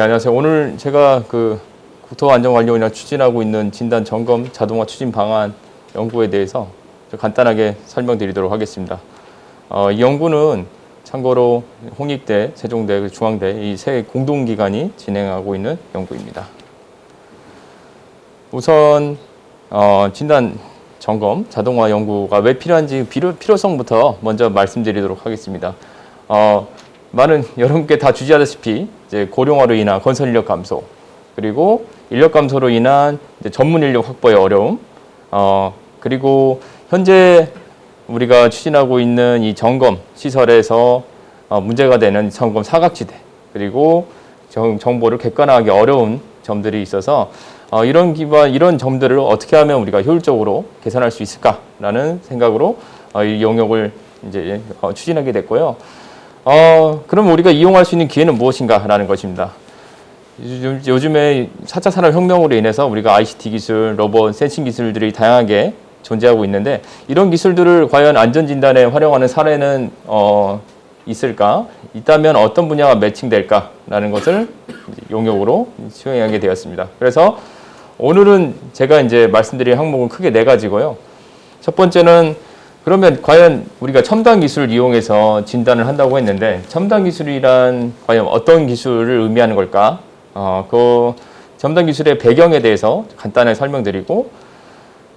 안녕하세요. 오늘 제가 국토안전관리원이랑 추진하고 있는 진단 점검 자동화 추진 방안 연구에 대해서 간단하게 설명드리도록 하겠습니다. 이 연구는 참고로 홍익대, 세종대, 중앙대 이 세 공동기관이 진행하고 있는 연구입니다. 우선 진단 점검 자동화 연구가 왜 필요한지 필요성부터 먼저 말씀드리도록 하겠습니다. 많은 여러분께 다 주지하다시피 이제 고령화로 인한 건설 인력 감소, 그리고 인력 감소로 인한 이제 전문 인력 확보의 어려움, 그리고 현재 우리가 추진하고 있는 이 점검 시설에서 문제가 되는 점검 사각지대, 그리고 정보를 객관화하기 어려운 점들이 있어서 이런 점들을 어떻게 하면 우리가 효율적으로 개선할 수 있을까라는 생각으로 이 영역을 이제 추진하게 됐고요. 그럼 우리가 이용할 수 있는 기회는 무엇인가라는 것입니다. 요즘에 4차 산업혁명으로 인해서 우리가 ICT 기술, 로봇, 센싱 기술들이 다양하게 존재하고 있는데 이런 기술들을 과연 안전진단에 활용하는 사례는 있을까? 있다면 어떤 분야가 매칭될까라는 것을 용역으로 수행하게 되었습니다. 그래서 오늘은 제가 이제 말씀드릴 항목은 크게 4가지고요. 첫 번째는 그러면 과연 우리가 첨단 기술을 이용해서 진단을 한다고 했는데 첨단 기술이란 과연 어떤 기술을 의미하는 걸까? 그 첨단 기술의 배경에 대해서 간단하게 설명드리고,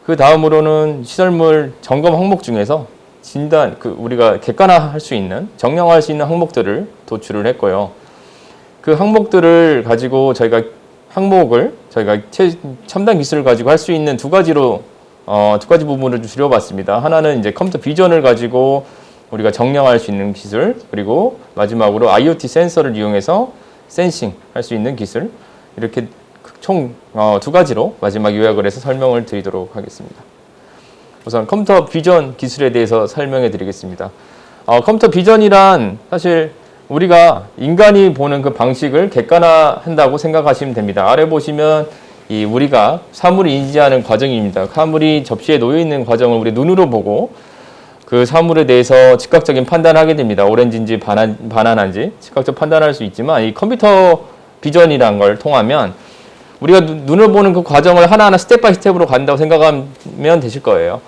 그 다음으로는 시설물 점검 항목 중에서 진단, 우리가 객관화할 수 있는, 정량화할 수 있는 항목들을 도출을 했고요. 그 항목들을 가지고 저희가 첨단 기술을 가지고 할 수 있는 두 가지 부분을 좀 줄여봤습니다. 하나는 이제 컴퓨터 비전을 가지고 우리가 정량할 수 있는 기술, 그리고 마지막으로 IoT 센서를 이용해서 센싱 할 수 있는 기술, 이렇게 총 2가지로 마지막 요약을 해서 설명을 드리도록 하겠습니다. 우선 컴퓨터 비전 기술에 대해서 설명해 드리겠습니다. 컴퓨터 비전이란 사실 우리가 인간이 보는 그 방식을 객관화한다고 생각하시면 됩니다. 아래 보시면 우리가 사물을 인지하는 과정입니다. 사물이 접시에 놓여 있는 과정을 우리 눈으로 보고 그 사물에 대해서 즉각적인 판단을 하게 됩니다. 오렌지인지 바나나인지 즉각적으로 판단할 수 있지만 이 컴퓨터 비전이라는 걸 통하면 우리가 눈을 보는 그 과정을 하나하나 스텝 바이 스텝으로 간다고 생각하면 되실 거예요.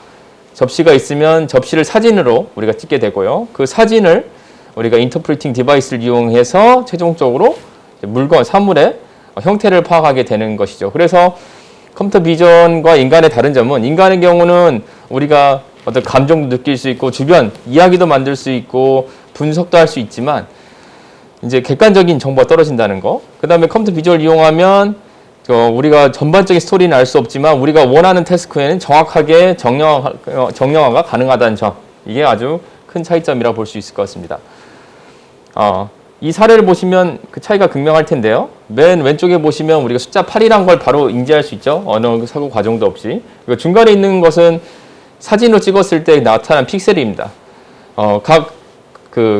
접시가 있으면 접시를 사진으로 우리가 찍게 되고요. 그 사진을 우리가 인터프리팅 디바이스를 이용해서 최종적으로 물건, 사물의 형태를 파악하게 되는 것이죠. 그래서 컴퓨터 비전과 인간의 다른 점은, 인간의 경우는 우리가 어떤 감정도 느낄 수 있고 주변 이야기도 만들 수 있고 분석도 할 수 있지만 이제 객관적인 정보가 떨어진다는 거. 그 다음에 컴퓨터 비전을 이용하면 우리가 전반적인 스토리는 알 수 없지만 우리가 원하는 태스크에는 정확하게 정량화가 가능하다는 점. 이게 아주 큰 차이점이라고 볼 수 있을 것 같습니다. 이 사례를 보시면 그 차이가 극명할 텐데요. 맨 왼쪽에 보시면 우리가 숫자 8이란 걸 바로 인지할 수 있죠. 어느 사고 과정도 없이. 그리고 중간에 있는 것은 사진으로 찍었을 때 나타난 픽셀입니다. 각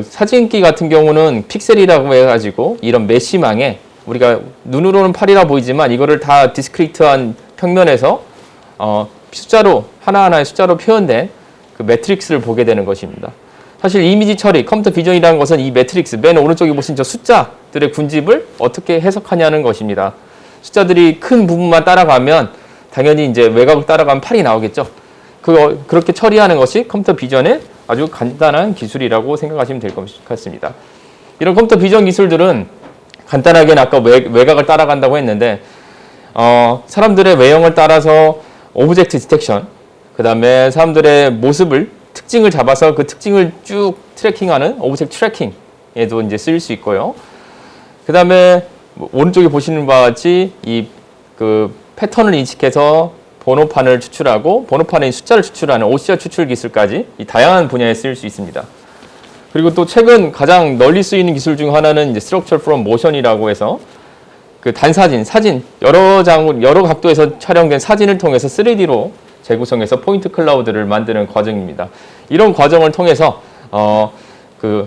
사진기 같은 경우는 픽셀이라고 해가지고 이런 메쉬망에 우리가 눈으로는 8이라 보이지만 이거를 다 디스크리트한 평면에서 숫자로 하나하나의 숫자로 표현된 그 매트릭스를 보게 되는 것입니다. 사실 이미지 처리, 컴퓨터 비전이라는 것은 이 매트릭스, 맨 오른쪽에 보신 저 숫자들의 군집을 어떻게 해석하냐는 것입니다. 숫자들이 큰 부분만 따라가면 당연히 이제 외곽을 따라가면 8이 나오겠죠. 그렇게 처리하는 것이 컴퓨터 비전의 아주 간단한 기술이라고 생각하시면 될 것 같습니다. 이런 컴퓨터 비전 기술들은 간단하게는 아까 외곽을 따라간다고 했는데 사람들의 외형을 따라서 오브젝트 디텍션, 그 다음에 사람들의 모습을 특징을 잡아서 그 특징을 쭉 트래킹하는 오브젝트 트래킹에도 이제 쓰일 수 있고요. 그 다음에 오른쪽에 보시는 바와 같이 패턴을 인식해서 번호판을 추출하고 번호판에 숫자를 추출하는 OCR 추출 기술까지 이 다양한 분야에 쓰일 수 있습니다. 그리고 또 최근 가장 널리 쓰이는 기술 중 하나는 이제 Structure from Motion이라고 해서 그 사진 여러 각도에서 촬영된 사진을 통해서 3D로 재구성해서 포인트 클라우드를 만드는 과정입니다. 이런 과정을 통해서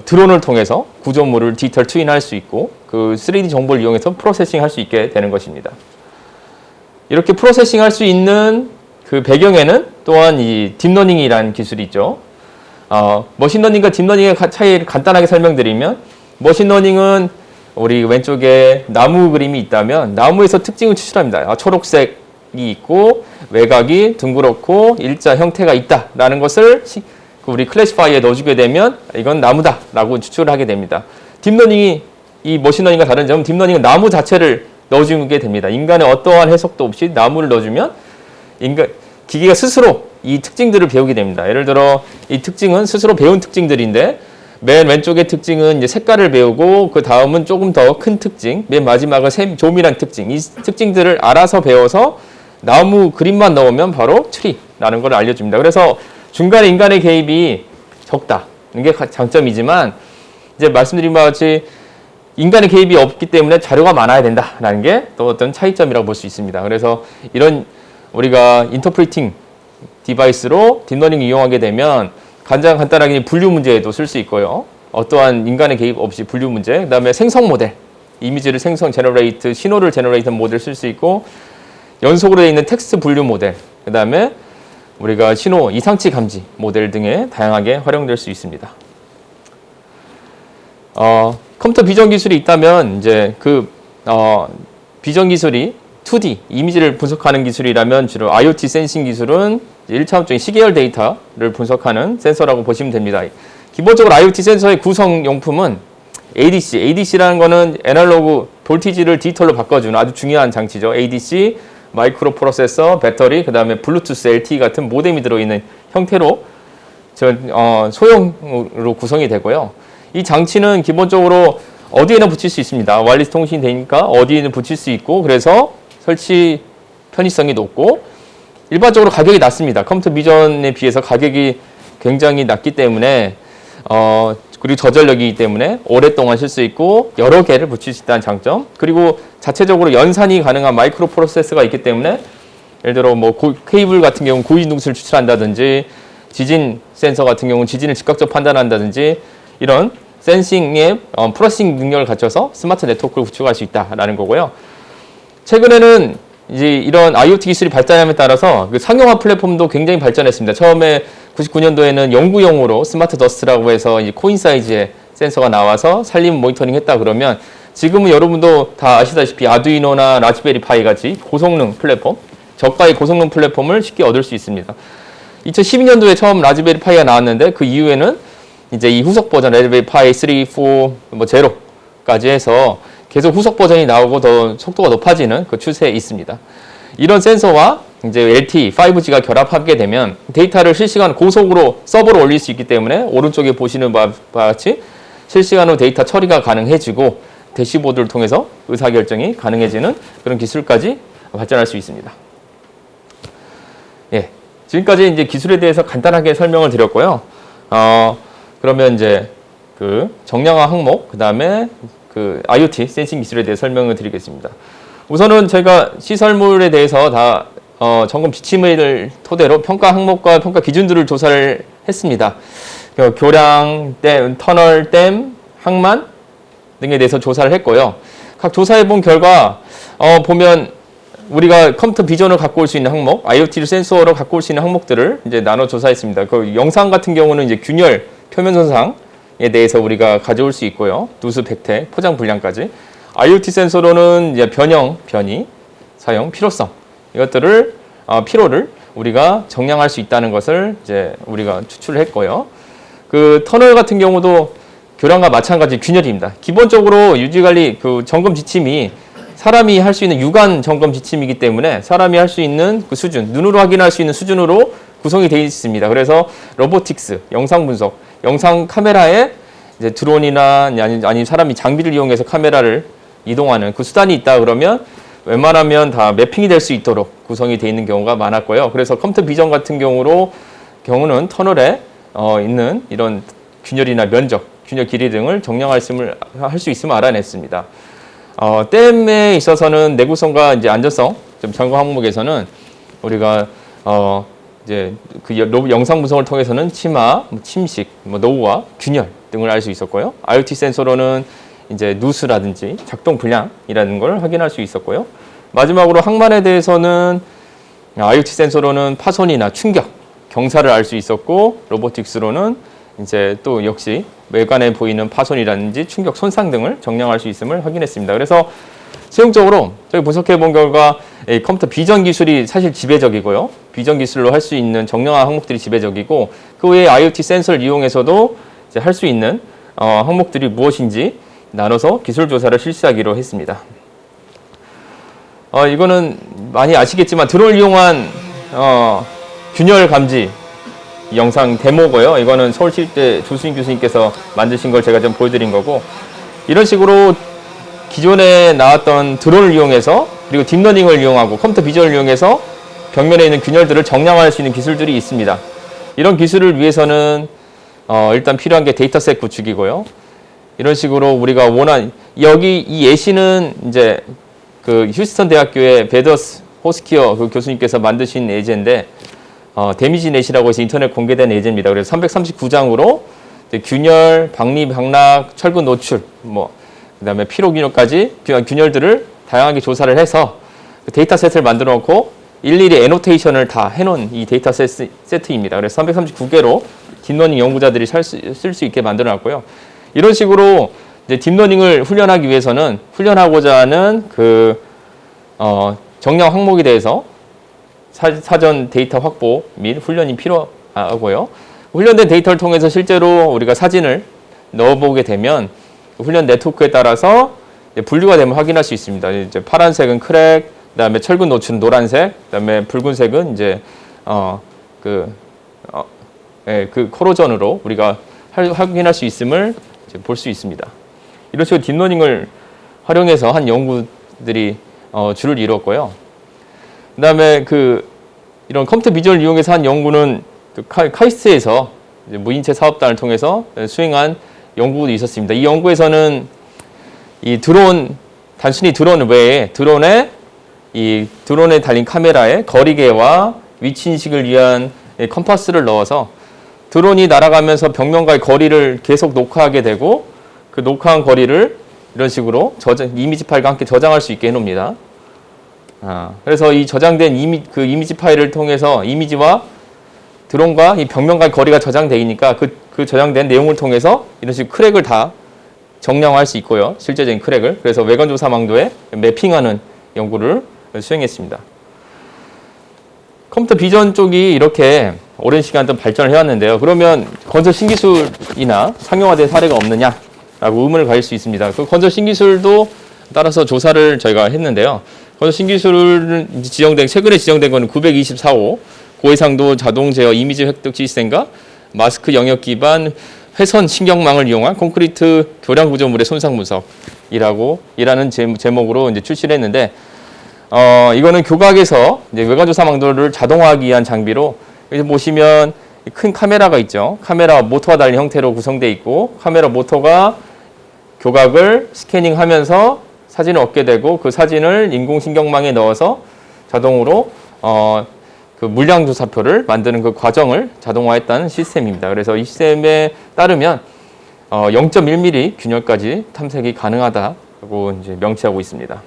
드론을 통해서 구조물을 디지털 트윈할 수 있고 그 3D 정보를 이용해서 프로세싱 할 수 있게 되는 것입니다. 이렇게 프로세싱 할 수 있는 그 배경에는 또한 이 딥러닝이라는 기술이 있죠. 머신러닝과 딥러닝의 차이를 간단하게 설명드리면 머신러닝은 우리 왼쪽에 나무 그림이 있다면 나무에서 특징을 추출합니다. 초록색이 있고 외곽이 둥그렇고 일자 형태가 있다라는 것을 우리 클래시파이어에 넣어주게 되면 이건 나무다라고 추출을 하게 됩니다. 딥러닝이 이 머신러닝과 다른 점은 딥러닝은 나무 자체를 넣어주게 됩니다. 인간의 어떠한 해석도 없이 나무를 넣어주면 기계가 스스로 이 특징들을 배우게 됩니다. 예를 들어 이 특징은 스스로 배운 특징들인데 맨 왼쪽의 특징은 이제 색깔을 배우고 그 다음은 조금 더 큰 특징, 맨 마지막은 조밀한 특징. 이 특징들을 알아서 배워서 나무 그림만 넣으면 바로 트리라는 걸 알려줍니다. 그래서 중간에 인간의 개입이 적다. 이게 장점이지만 이제 말씀드린 바와 같이 인간의 개입이 없기 때문에 자료가 많아야 된다라는 게 또 어떤 차이점이라고 볼 수 있습니다. 그래서 이런 우리가 인터프리팅 디바이스로 딥러닝을 이용하게 되면 가장 간단하게 분류 문제에도 쓸 수 있고요. 어떠한 인간의 개입 없이 분류 문제, 그 다음에 생성 모델, 이미지를 제너레이트, 신호를 제너레이트 모델 쓸 수 있고 연속으로 되어 있는 텍스트 분류 모델, 그 다음에 우리가 신호 이상치 감지 모델 등에 다양하게 활용될 수 있습니다. 컴퓨터 비전 기술이 있다면 이제 비전 기술이 2D 이미지를 분석하는 기술이라면 주로 IoT 센싱 기술은 1차원적인 시계열 데이터를 분석하는 센서라고 보시면 됩니다. 기본적으로 IoT 센서의 구성 용품은 ADC. ADC라는 거는 애널로그 볼티지를 디지털로 바꿔주는 아주 중요한 장치죠. ADC, 마이크로 프로세서, 배터리, 그 다음에 블루투스, LTE 같은 모뎀이 들어있는 형태로 소형으로 구성이 되고요. 이 장치는 기본적으로 어디에나 붙일 수 있습니다. 와이어리스 통신이 되니까 어디에나 붙일 수 있고 그래서 설치 편의성이 높고 일반적으로 가격이 낮습니다. 컴퓨터 비전에 비해서 가격이 굉장히 낮기 때문에 그리고 저전력이기 때문에 오랫동안 쓸 수 있고 여러 개를 붙일 수 있다는 장점, 그리고 자체적으로 연산이 가능한 마이크로 프로세서가 있기 때문에 예를 들어 케이블 같은 경우는 고인동수를 추출한다든지 지진 센서 같은 경우는 지진을 즉각적으로 판단한다든지 이런 센싱의 프로세싱 능력을 갖춰서 스마트 네트워크를 구축할 수 있다라는 거고요. 최근에는 이제 이런 IoT 기술이 발전함에 따라서 그 상용화 플랫폼도 굉장히 발전했습니다. 처음에 99년도에는 연구용으로 스마트 더스트라고 해서 이제 코인 사이즈의 센서가 나와서 산림 모니터링 했다 그러면 지금은 여러분도 다 아시다시피 아두이노나 라즈베리 파이 같이 고성능 플랫폼, 저가의 고성능 플랫폼을 쉽게 얻을 수 있습니다. 2012년도에 처음 라즈베리 파이가 나왔는데 그 이후에는 이제 이 후속 버전 라즈베리 파이 3, 4, 0까지 해서 계속 후속 버전이 나오고 더 속도가 높아지는 그 추세에 있습니다. 이런 센서와 이제 LTE, 5G가 결합하게 되면 데이터를 실시간 고속으로 서버로 올릴 수 있기 때문에 오른쪽에 보시는 바와 같이 실시간으로 데이터 처리가 가능해지고 대시보드를 통해서 의사결정이 가능해지는 그런 기술까지 발전할 수 있습니다. 예, 지금까지 이제 기술에 대해서 간단하게 설명을 드렸고요. 그러면 이제 그 정량화 항목, 그 다음에 그 IoT 센싱 기술에 대해 설명을 드리겠습니다. 우선은 저희가 시설물에 대해서 다 점검 지침을 토대로 평가 항목과 평가 기준들을 조사를 했습니다. 교량, 댐, 터널, 댐, 항만 등에 대해서 조사를 했고요. 각 조사해 본 결과 보면 우리가 컴퓨터 비전을 갖고 올 수 있는 항목, IoT 센서로 갖고 올 수 있는 항목들을 이제 나눠 조사했습니다. 그 영상 같은 경우는 이제 균열, 표면 손상에 대해서 우리가 가져올 수 있고요. 누수, 백태, 포장 불량까지. IoT 센서로는 이제 변형, 변이, 사용, 필요성 이것들을 필요를 우리가 정량할 수 있다는 것을 이제 우리가 추출을 했고요. 그 터널 같은 경우도 교량과 마찬가지 균열입니다. 기본적으로 유지관리 그 점검 지침이 사람이 할 수 있는 유관 점검 지침이기 때문에 사람이 할 수 있는 그 수준, 눈으로 확인할 수 있는 수준으로 구성이 되어 있습니다. 그래서 로보틱스, 영상 분석, 영상 카메라에 이제 드론이나 아니 사람이 장비를 이용해서 카메라를 이동하는 그 수단이 있다 그러면 웬만하면 다 매핑이 될 수 있도록 구성이 되어 있는 경우가 많았고요. 그래서 컴퓨터 비전 같은 경우는 터널에 있는 이런 균열이나 면적, 균열 길이 등을 정량할 수 있음을 알아냈습니다. 댐에 있어서는 내구성과 이제 안전성 점검 항목에서는 우리가 이제 그 영상 분석을 통해서는 치마, 침식, 노후화, 균열 등을 알 수 있었고요. IoT 센서로는 이제 누수라든지 작동 불량이라는 걸 확인할 수 있었고요. 마지막으로 항만에 대해서는 IoT 센서로는 파손이나 충격, 경사를 알 수 있었고 로보틱스로는 이제 또 역시 외관에 보이는 파손이라든지 충격 손상 등을 정량할 수 있음을 확인했습니다. 그래서 최종적으로 저희 분석해 본 결과 컴퓨터 비전 기술이 사실 지배적이고요. 비전 기술로 할 수 있는 정량화 항목들이 지배적이고 그 외에 IoT 센서를 이용해서도 할 수 있는 항목들이 무엇인지 나눠서 기술 조사를 실시하기로 했습니다. 이거는 많이 아시겠지만 드론을 이용한 균열 감지 영상 데모고요. 이거는 서울시립대 조수인 교수님께서 만드신 걸 제가 좀 보여드린 거고, 이런 식으로 기존에 나왔던 드론을 이용해서 그리고 딥러닝을 이용하고 컴퓨터 비전을 이용해서 벽면에 있는 균열들을 정량할 수 있는 기술들이 있습니다. 이런 기술을 위해서는 일단 필요한 게 데이터셋 구축이고요. 이런 식으로 우리가 원한 여기 이 예시는 이제 그 휴스턴 대학교의 베더스 호스키어 그 교수님께서 만드신 예제인데 데미지 넷이라고 해서 인터넷 공개된 예제입니다. 그래서 339장으로 균열, 박리, 박락, 철근 노출, 그다음에 피로 균열까지 균열들을 다양하게 조사를 해서 데이터셋을 만들어 놓고 일일이 애노테이션을 다 해놓은 이 데이터 세트입니다. 그래서 339개로 딥러닝 연구자들이 쓸 수 있게 만들어 놨고요. 이런 식으로 이제 딥러닝을 훈련하기 위해서는 훈련하고자 하는 그 정량 항목에 대해서 사전 데이터 확보 및 훈련이 필요하고요. 훈련된 데이터를 통해서 실제로 우리가 사진을 넣어보게 되면 훈련 네트워크에 따라서 분류가 되면 확인할 수 있습니다. 이제 파란색은 크랙, 그다음에 철근 노출은 노란색, 그다음에 붉은색은 이제 그 코로전으로 우리가 확인할 수 있음을 볼 수 있습니다. 이런 식으로 딥러닝을 활용해서 한 연구들이 주를 이뤘고요. 그다음에 이런 컴퓨터 비전을 이용해서 한 연구는 카이스트에서 무인체 사업단을 통해서 수행한 연구도 있었습니다. 이 연구에서는 이 단순히 드론 외에 드론에 달린 카메라에 거리계와 위치 인식을 위한 컴파스를 넣어서 드론이 날아가면서 벽면과의 거리를 계속 녹화하게 되고 그 녹화한 거리를 이런 식으로 이미지 파일과 함께 저장할 수 있게 해놓습니다. 그래서 이 저장된 이미지 파일을 통해서 이미지와 드론과 이 벽면과의 거리가 저장되니까 그 저장된 내용을 통해서 이런 식으로 크랙을 다 정량화할 수 있고요. 실제적인 크랙을. 그래서 외관 조사 망도에 매핑하는 연구를 수행했습니다. 컴퓨터 비전 쪽이 이렇게 오랜 시간 동안 발전을 해왔는데요. 그러면 건설 신기술이나 상용화된 사례가 없느냐라고 의문을 가질 수 있습니다. 그 건설 신기술도 따라서 조사를 저희가 했는데요. 건설 신기술은 최근에 지정된 거는 924호 고해상도 자동 제어 이미지 획득 시스템과 마스크 영역 기반 회선 신경망을 이용한 콘크리트 교량 구조물의 손상 분석이라는 제목으로 이제 출시를 했는데, 이거는 교각에서 이제 외관 조사 망도를 자동화하기 위한 장비로, 여기 보시면 큰 카메라가 있죠. 카메라 모터와 달린 형태로 구성되어 있고, 카메라 모터가 교각을 스캐닝하면서 사진을 얻게 되고, 그 사진을 인공신경망에 넣어서 자동으로 그 물량 조사표를 만드는 그 과정을 자동화했다는 시스템입니다. 그래서 이 시스템에 따르면 0.1mm 균열까지 탐색이 가능하다고 이제 명시하고 있습니다.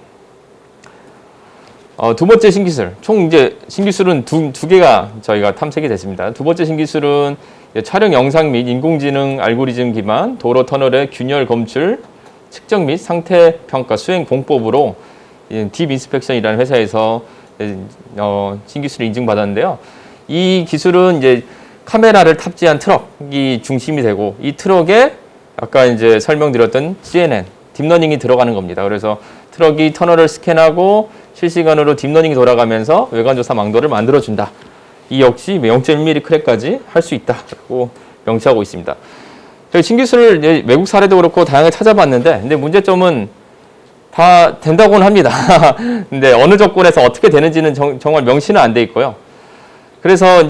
두 번째 신기술, 총 이제 신기술은 두 개가 저희가 탐색이 됐습니다. 두 번째 신기술은 촬영 영상 및 인공지능 알고리즘 기반 도로 터널의 균열 검출, 측정 및 상태 평가 수행 공법으로 딥 인스펙션이라는 회사에서 신기술을 인증받았는데요. 이 기술은 이제 카메라를 탑재한 트럭이 중심이 되고, 이 트럭에 아까 이제 설명드렸던 CNN, 딥러닝이 들어가는 겁니다. 그래서 트럭이 터널을 스캔하고 실시간으로 딥러닝이 돌아가면서 외관조사 망도를 만들어준다. 이 역시 0.1mm 크랙까지 할 수 있다고 명시하고 있습니다. 저희 신기술을 외국 사례도 그렇고 다양하게 찾아봤는데, 근데 문제점은 다 된다고는 합니다. 근데 어느 조건에서 어떻게 되는지는 정말 명시는 안 돼 있고요. 그래서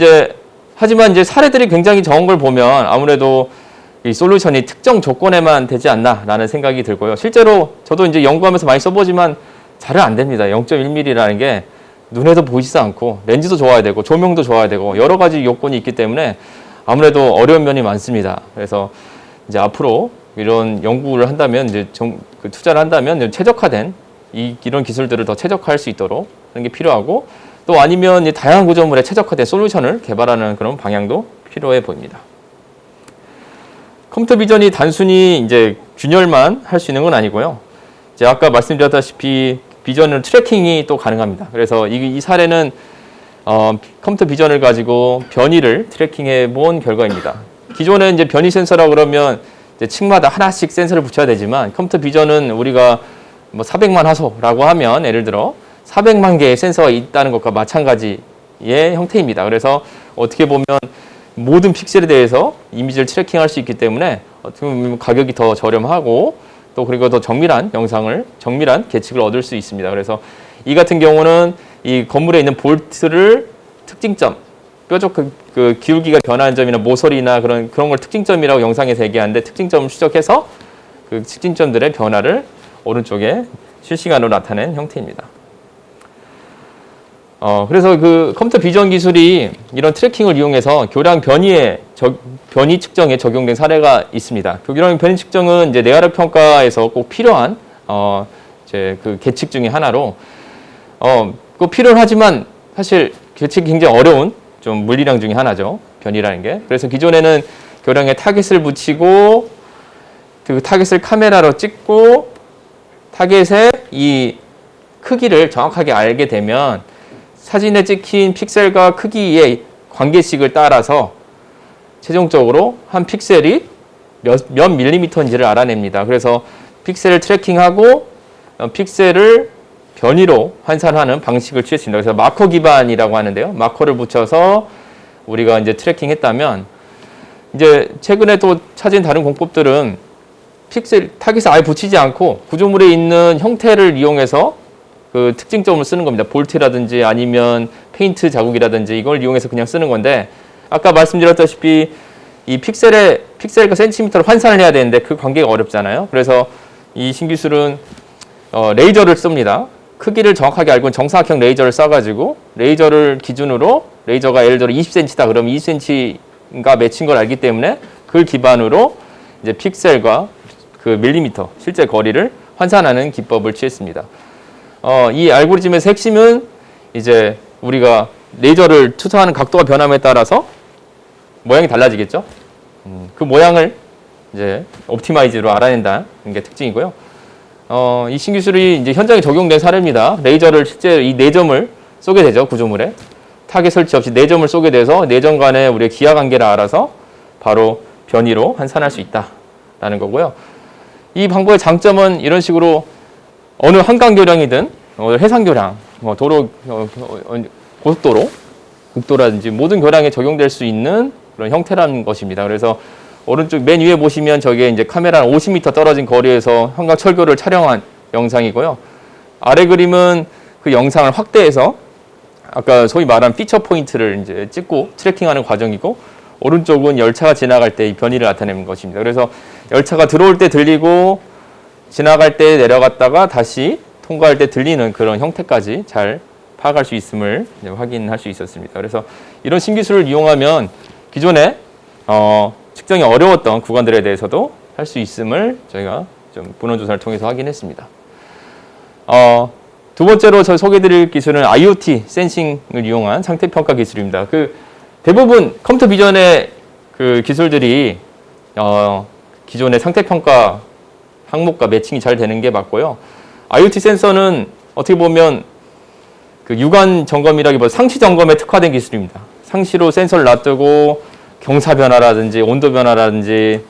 하지만 사례들이 굉장히 적은 걸 보면 아무래도 이 솔루션이 특정 조건에만 되지 않나라는 생각이 들고요. 실제로 저도 연구하면서 많이 써보지만 잘 안 됩니다. 0.1mm라는 게 눈에도 보이지도 않고, 렌즈도 좋아야 되고, 조명도 좋아야 되고, 여러 가지 요건이 있기 때문에 아무래도 어려운 면이 많습니다. 그래서 앞으로 이런 연구를 한다면, 투자를 한다면 최적화된 이런 기술들을 더 최적화할 수 있도록 하는 게 필요하고, 또 아니면 다양한 구조물에 최적화된 솔루션을 개발하는 그런 방향도 필요해 보입니다. 컴퓨터 비전이 단순히 이제 균열만 할 수 있는 건 아니고요. 이제 아까 말씀드렸다시피 비전을 트래킹이 또 가능합니다. 그래서 이 사례는 컴퓨터 비전을 가지고 변이를 트래킹해 본 결과입니다. 기존에 이제 변이 센서라 그러면 이제 층마다 하나씩 센서를 붙여야 되지만 컴퓨터 비전은 우리가 뭐 400만 화소라고 하면 예를 들어 400만 개의 센서가 있다는 것과 마찬가지의 형태입니다. 그래서 어떻게 보면 모든 픽셀에 대해서 이미지를 트래킹할 수 있기 때문에 어떻게 보면 가격이 더 저렴하고 또 그리고 더 정밀한 계측을 얻을 수 있습니다. 그래서 이 같은 경우는 이 건물에 있는 볼트를 특징점, 뾰족 그 기울기가 변하는 점이나 모서리나 그런 걸 특징점이라고 영상에서 얘기하는데 특징점을 추적해서 그 특징점들의 변화를 오른쪽에 실시간으로 나타낸 형태입니다. 그래서 그 컴퓨터 비전 기술이 이런 트래킹을 이용해서 교량 변이 측정에 적용된 사례가 있습니다. 교량 변이 측정은 이제 내화력 평가에서 꼭 필요한 이제 그 계측 중에 하나로 꼭 필요하지만 사실 계측이 굉장히 어려운 좀 물리량 중에 하나죠. 변이라는 게. 그래서 기존에는 교량에 타겟을 붙이고 그 타겟을 카메라로 찍고 타겟의 이 크기를 정확하게 알게 되면 사진에 찍힌 픽셀과 크기의 관계식을 따라서 최종적으로 한 픽셀이 몇 밀리미터인지를 알아냅니다. 그래서 픽셀을 트래킹하고 픽셀을 변이로 환산하는 방식을 취했습니다. 그래서 마커 기반이라고 하는데요. 마커를 붙여서 우리가 이제 트래킹했다면 이제 최근에 또 찾은 다른 공법들은 픽셀 타깃을 아예 붙이지 않고 구조물에 있는 형태를 이용해서 그 특징점을 쓰는 겁니다. 볼트라든지 아니면 페인트 자국이라든지 이걸 이용해서 그냥 쓰는 건데 아까 말씀드렸다시피 이 픽셀과 센티미터를 환산을 해야 되는데 그 관계가 어렵잖아요. 그래서 이 신기술은 레이저를 씁니다. 크기를 정확하게 알고 정사각형 레이저를 쏴가지고 레이저를 기준으로 레이저가 예를 들어 20cm다 그러면 20cm가 맺힌 걸 알기 때문에 그걸 기반으로 이제 픽셀과 그 밀리미터 실제 거리를 환산하는 기법을 취했습니다. 이 알고리즘의 핵심은 이제 우리가 레이저를 투사하는 각도가 변함에 따라서 모양이 달라지겠죠. 그 모양을 이제 옵티마이즈로 알아낸다는 게 특징이고요. 이 신기술이 이제 현장에 적용된 사례입니다. 레이저를 실제 이 4점을 쏘게 되죠. 구조물에. 타겟 설치 없이 4점을 쏘게 돼서 4점 간의 우리의 기하 관계를 알아서 바로 변이로 환산할 수 있다라는 거고요. 이 방법의 장점은 이런 식으로 어느 한강교량이든 해상교량, 도로, 고속도로, 국도라든지 모든 교량에 적용될 수 있는 그런 형태라는 것입니다. 그래서 오른쪽 맨 위에 보시면 저게 이제 카메라 50m 떨어진 거리에서 한강 철교를 촬영한 영상이고요. 아래 그림은 그 영상을 확대해서 아까 소위 말한 피처 포인트를 이제 찍고 트래킹하는 과정이고 오른쪽은 열차가 지나갈 때 이 변이를 나타내는 것입니다. 그래서 열차가 들어올 때 들리고 지나갈 때 내려갔다가 다시 통과할 때 들리는 그런 형태까지 잘 파악할 수 있음을 확인할 수 있었습니다. 그래서 이런 신기술을 이용하면 기존에 측정이 어려웠던 구간들에 대해서도 할 수 있음을 저희가 좀 분원조사를 통해서 확인했습니다. 두 번째로 저희 소개해드릴 기술은 IoT 센싱을 이용한 상태평가 기술입니다. 그 대부분 컴퓨터 비전의 그 기술들이 기존의 상태평가 항목과 매칭이 잘 되는 게 맞고요. IoT 센서는 어떻게 보면 그 유관 점검이라기보다 상시 점검에 특화된 기술입니다. 상시로 센서를 놔두고 경사 변화라든지 온도 변화라든지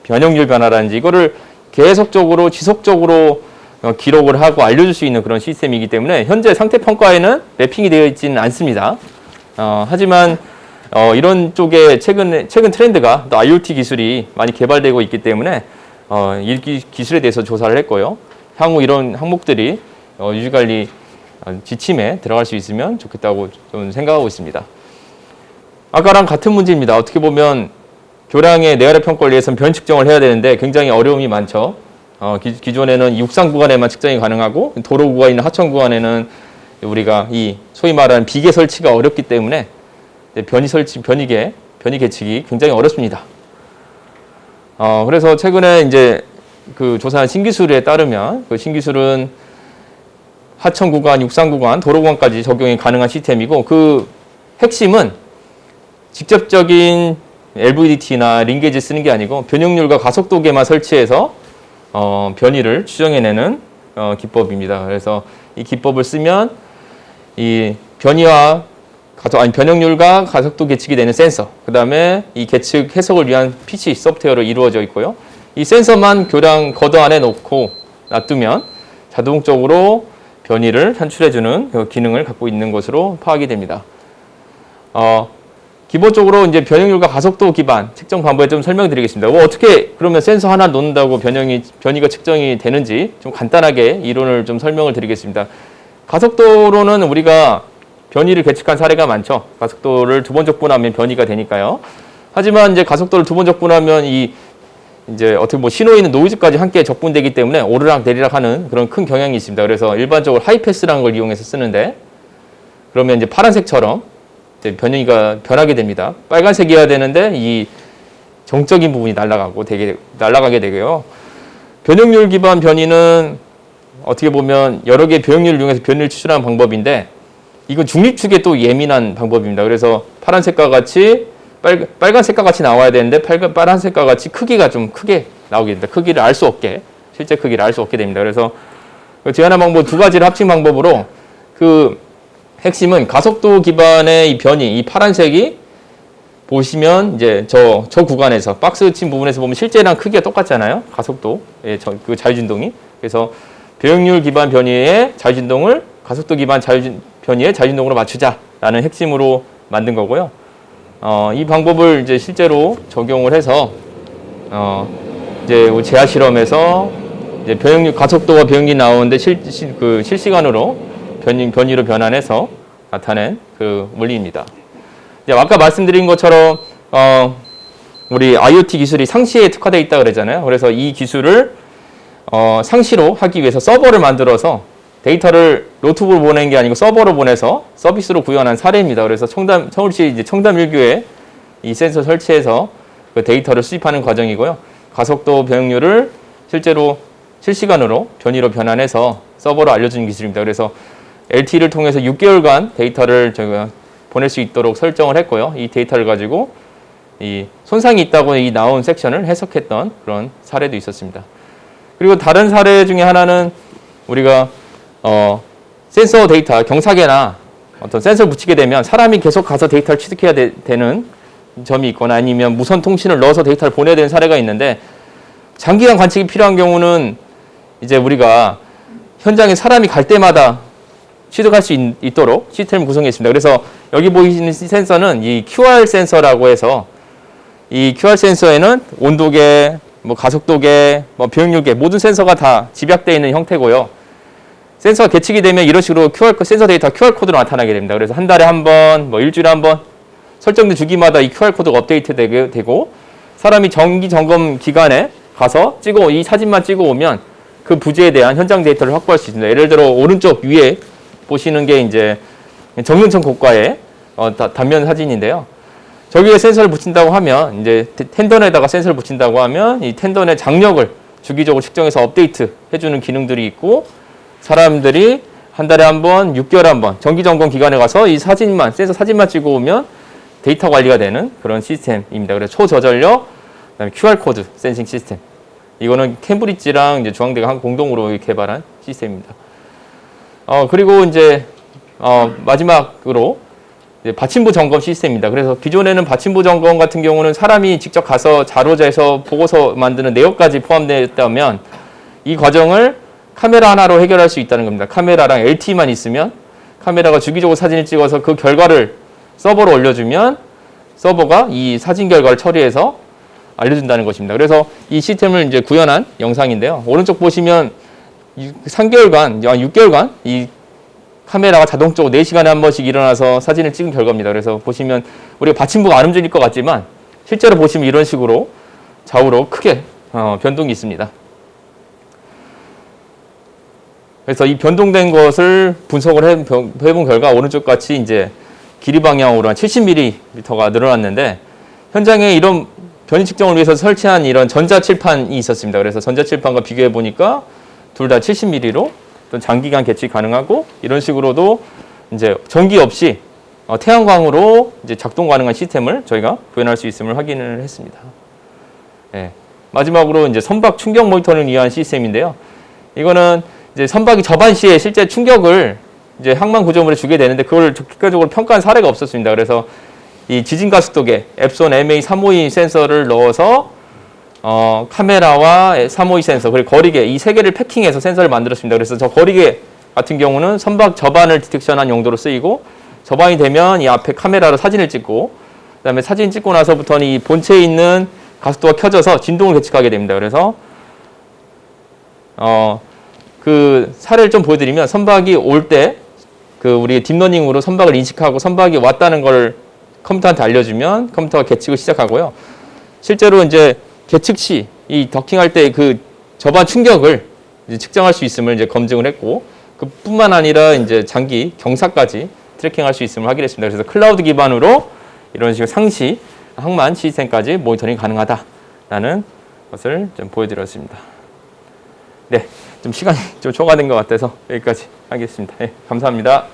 변형률 변화라든지 이거를 계속적으로 지속적으로 기록을 하고 알려줄 수 있는 그런 시스템이기 때문에 현재 상태평가에는 랩핑이 되어 있지는 않습니다. 하지만 이런 쪽에 최근 트렌드가 또 IoT 기술이 많이 개발되고 있기 때문에 이 기술에 대해서 조사를 했고요. 향후 이런 항목들이 유지관리 지침에 들어갈 수 있으면 좋겠다고 좀 생각하고 있습니다. 아까랑 같은 문제입니다. 어떻게 보면 교량의 내화력 평가를 위해서는 변 측정을 해야 되는데 굉장히 어려움이 많죠. 기존에는 육상 구간에만 측정이 가능하고 도로 구간에 있는 하천 구간에는 우리가 이 소위 말하는 비계 설치가 어렵기 때문에 변이 계측이 굉장히 어렵습니다. 그래서 최근에 이제 그 조사한 신기술에 따르면 그 신기술은 하천 구간, 육상 구간, 도로 구간까지 적용이 가능한 시스템이고 그 핵심은 직접적인 LVDT나 링게지 쓰는 게 아니고 변형률과 가속도계만 설치해서 변이를 추정해내는 기법입니다. 그래서 이 기법을 쓰면 이 변이와 변형률과 가속도 계측이 되는 센서, 그 다음에 이 계측 해석을 위한 PC 소프트웨어로 이루어져 있고요. 이 센서만 교량 거드 안에 놓고 놔두면 자동적으로 변이를 산출해주는 그 기능을 갖고 있는 것으로 파악이 됩니다. 기본적으로 이제 변형률과 가속도 기반 측정 방법에 좀 설명드리겠습니다. 어떻게 그러면 센서 하나 놓는다고 변이가 측정이 되는지 좀 간단하게 이론을 좀 설명을 드리겠습니다. 가속도로는 우리가 변이를 계측한 사례가 많죠. 가속도를 2번 적분하면 변이가 되니까요. 하지만 이제 가속도를 2번 적분하면 이제 어떻게 신호에 있는 노이즈까지 함께 적분되기 때문에 오르락 내리락 하는 그런 큰 경향이 있습니다. 그래서 일반적으로 하이패스라는 걸 이용해서 쓰는데, 그러면 이제 파란색처럼 이제 변이가 변하게 됩니다. 빨간색이어야 되는데 이 정적인 부분이 날아가게 되고요. 변형률 기반 변이는 어떻게 보면 여러 개의 변형률을 이용해서 변이를 추출하는 방법인데, 이건 중립축에 또 예민한 방법입니다. 그래서 파란색과 같이 빨간색과 같이 나와야 되는데 파란색과 같이 크기가 좀 크게 나오게 됩니다. 크기를 알 수 없게, 실제 크기를 알 수 없게 됩니다. 그래서 제한한 방법 2가지를 합친 방법으로 그 핵심은 가속도 기반의 이 변이, 이 파란색이 보시면 이제 저 구간에서 박스 친 부분에서 보면 실제랑 크기가 똑같잖아요. 가속도, 그 자유진동이. 그래서 변형률 기반 변이의 자유진동을 가속도 기반 변이의 자유진동으로 맞추자라는 핵심으로 만든 거고요. 이 방법을 이제 실제로 적용을 해서 이제 재하 실험에서 이제 가속도와 변형이 나오는데 실시간으로 변이로 변환해서 나타낸 그 원리입니다. 이제 아까 말씀드린 것처럼 우리 IoT 기술이 상시에 특화되어 있다 그랬잖아요. 그래서 이 기술을 상시로 하기 위해서 서버를 만들어서 데이터를 노트북으로 보내는 게 아니고 서버로 보내서 서비스로 구현한 사례입니다. 그래서 서울시 이제 청담 1교에 이 센서 설치해서 그 데이터를 수집하는 과정이고요. 가속도 변형률을 실제로 실시간으로 변이로 변환해서 서버로 알려주는 기술입니다. 그래서 LTE를 통해서 6개월간 데이터를 저희가 보낼 수 있도록 설정을 했고요. 이 데이터를 가지고 이 손상이 있다고 이 나온 섹션을 해석했던 그런 사례도 있었습니다. 그리고 다른 사례 중에 하나는 우리가 센서 데이터, 경사계나 어떤 센서를 붙이게 되면 사람이 계속 가서 데이터를 취득해야 되는 점이 있거나 아니면 무선 통신을 넣어서 데이터를 보내야 되는 사례가 있는데, 장기간 관측이 필요한 경우는 이제 우리가 현장에 사람이 갈 때마다 취득할 수 있도록 시스템을 구성했습니다. 그래서 여기 보이시는 센서는 이 QR 센서라고 해서 이 QR 센서에는 온도계, 가속도계, 변형률계 모든 센서가 다 집약되어 있는 형태고요. 센서가 계측이 되면 이런 식으로 센서 데이터 QR코드로 나타나게 됩니다. 그래서 한 달에 한 번, 일주일에 한 번 설정된 주기마다 이 QR코드가 업데이트 되고 사람이 정기 점검 기간에 가서 이 사진만 찍어 오면 그 부지에 대한 현장 데이터를 확보할 수 있습니다. 예를 들어 오른쪽 위에 보시는 게 이제 정릉천 고가의 단면 사진인데요. 저기에 센서를 붙인다고 하면 이제 텐던에다가 센서를 붙인다고 하면 이 텐던의 장력을 주기적으로 측정해서 업데이트 해주는 기능들이 있고, 사람들이 한 달에 한 번, 6개월에 한 번 정기 점검 기간에 가서 이 센서 사진만 찍어 오면 데이터 관리가 되는 그런 시스템입니다. 그래서 초저전력, 그다음에 QR코드 센싱 시스템. 이거는 캠브리지랑 이제 중앙대가 공동으로 개발한 시스템입니다. 그리고 이제 마지막으로 이제 받침부 점검 시스템입니다. 그래서 기존에는 받침부 점검 같은 경우는 사람이 직접 가서 자로자에서 보고서 만드는 내역까지 포함되었다면 이 과정을 카메라 하나로 해결할 수 있다는 겁니다. 카메라랑 LTE만 있으면 카메라가 주기적으로 사진을 찍어서 그 결과를 서버로 올려주면 서버가 이 사진 결과를 처리해서 알려준다는 것입니다. 그래서 이 시스템을 이제 구현한 영상인데요. 오른쪽 보시면 3개월간, 6개월간 이 카메라가 자동적으로 4시간에 한 번씩 일어나서 사진을 찍은 결과입니다. 그래서 보시면 우리가 받침부가 안 움직일 것 같지만 실제로 보시면 이런 식으로 좌우로 크게 변동이 있습니다. 그래서 이 변동된 것을 분석을 해본 결과 오른쪽 같이 이제 길이 방향으로 한 70mm가 늘어났는데, 현장에 이런 변이 측정을 위해서 설치한 이런 전자칠판이 있었습니다. 그래서 전자칠판과 비교해 보니까 둘 다 70mm로 또 장기간 계측 가능하고, 이런 식으로도 이제 전기 없이 태양광으로 이제 작동 가능한 시스템을 저희가 구현할 수 있음을 확인을 했습니다. 예. 마지막으로 이제 선박 충격 모니터링을 위한 시스템인데요. 이거는 이제 선박이 접안 시에 실제 충격을 이제 항만 구조물에 주게 되는데 그걸 객관적으로 평가한 사례가 없었습니다. 그래서 이 지진 가속도계 앱손 MA352 센서를 넣어서 카메라와 352 센서 그리고 거리계 이 세 개를 패킹해서 센서를 만들었습니다. 그래서 저 거리계 같은 경우는 선박 접안을 디텍션한 용도로 쓰이고 접안이 되면 이 앞에 카메라로 사진을 찍고 그다음에 사진 찍고 나서부터는 이 본체에 있는 가속도가 켜져서 진동을 계측하게 됩니다. 그래서 그 사례를 좀 보여드리면 선박이 올 때 그 우리 딥러닝으로 선박을 인식하고 선박이 왔다는 걸 컴퓨터한테 알려주면 컴퓨터가 계측을 시작하고요. 실제로 이제 계측 시 이 더킹할 때 그 접안 충격을 이제 측정할 수 있음을 이제 검증을 했고 그뿐만 아니라 이제 장기 경사까지 트래킹할 수 있음을 확인했습니다. 그래서 클라우드 기반으로 이런 식으로 상시 항만 시스템까지 모니터링이 가능하다라는 것을 좀 보여드렸습니다. 네, 좀 시간이 좀 초과된 것 같아서 여기까지 하겠습니다. 네, 감사합니다.